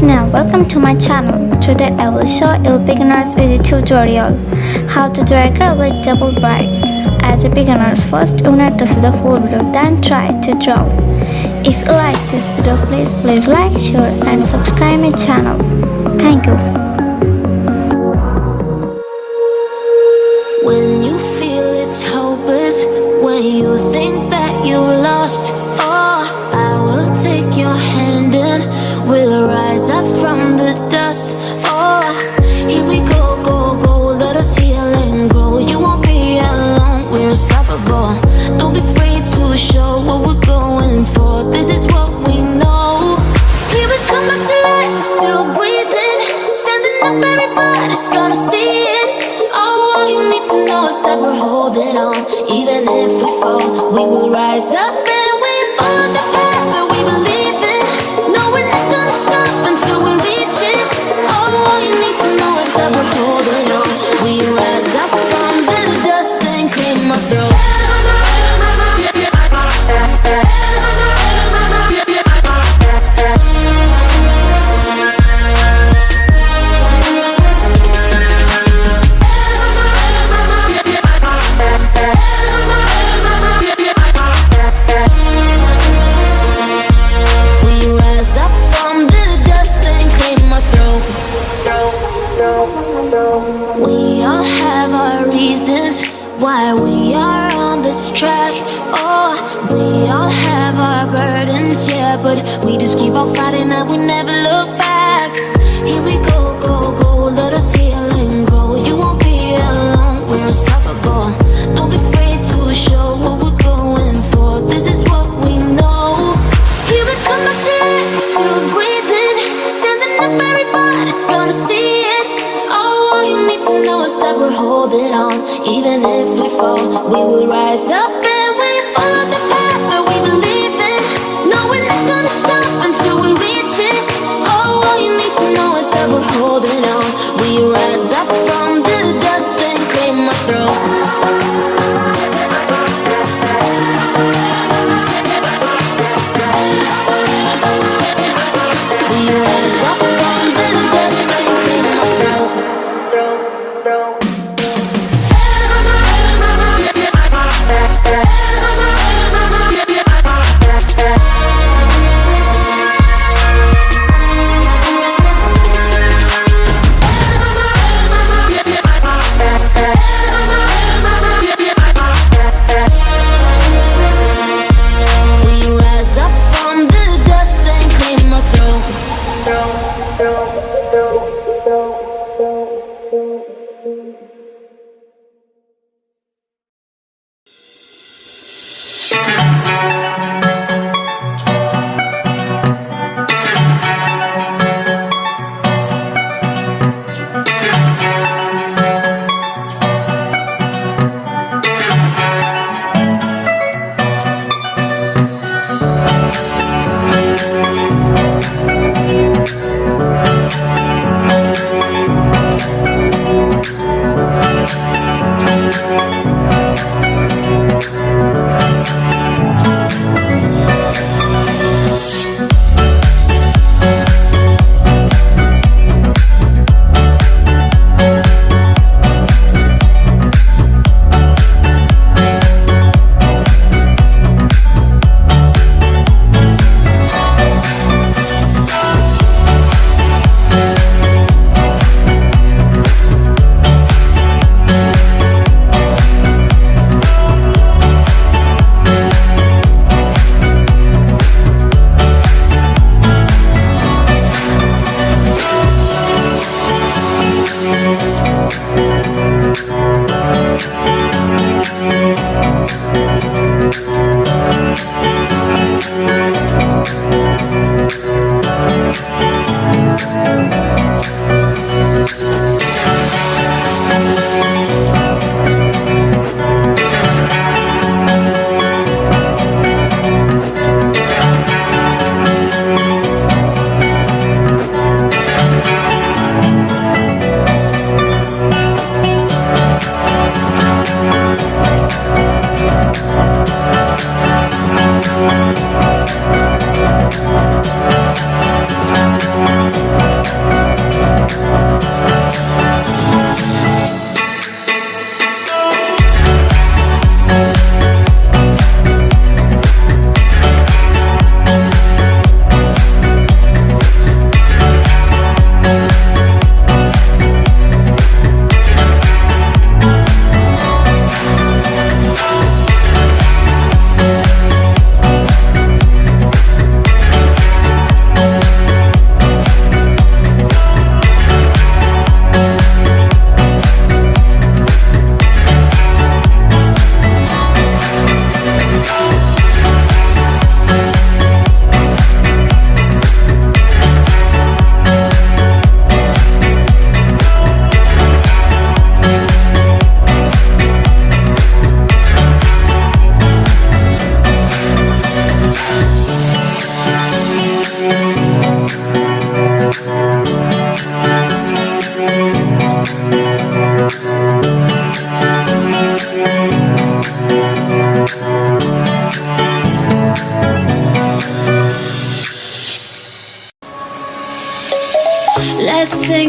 Now welcome to my channel. Today I will show you beginners with a tutorial how to do a curl with double braids. As a beginners, first you need to see the full video, then try to draw. If you like this video, please like, share and subscribe my channel. Thank you. When you feel it's hopeless, when you think that you lost, oh, I will take your hand and we'll rise up from the dust. Oh, here we go, go, go, let us heal and grow. You won't be alone, we're unstoppable. Don't be afraid to show what we're going for. This is what we know. Here we come back to life, we're still breathing. Standing up, everybody's gonna see it. Oh, all you need to know is that we're holding on. Even if we fall, we will rise up and we follow the path that we believe in. No, we're not gonna stop until we reach it. Oh, all you need to know is that we're holding on. We rise up from the dust and clean my throat. We all have our reasons why we are on this track. Oh, we all have our burdens, yeah, but we just keep on fighting and we never look back. Here we go, go, go, let us heal and grow. You won't be alone, we're unstoppable. Don't be afraid to show what we're going for. This is what we know. Here we come back to life, we're still breathing. Standing up, everybody's gonna see it. All you need to know is that we're holding on. Even if we fall, we will rise up and we follow the path that we believe in. No, we're not gonna stop until we reach it. All you need to know is that we're holding on. We rise up from the dust and clear my throat.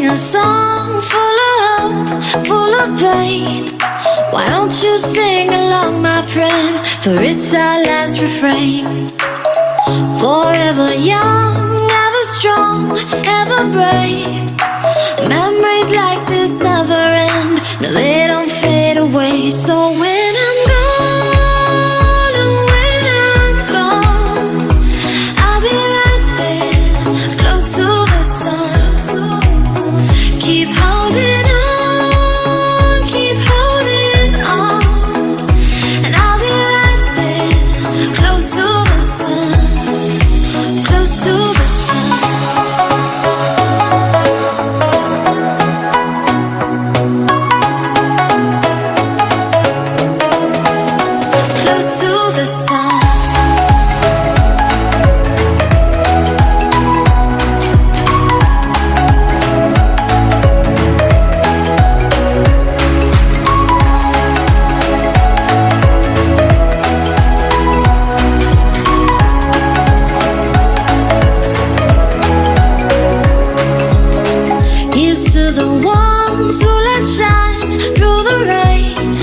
a song full of hope, full of pain. Why don't you sing along, my friend? For it's our last refrain. Forever young, ever strong, ever brave. Memories like this never end. No, they don't fade away. So when I'm gone, oh, when I'm gone, I'll be right there, close to the sun. Keep holding on, keep holding on, and I'll be right there, close to the sun, close to the sun. Close to the sun. Here's to the ones who let shine through the rain,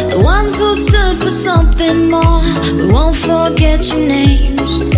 the ones who stood for something more. We won't forget your names.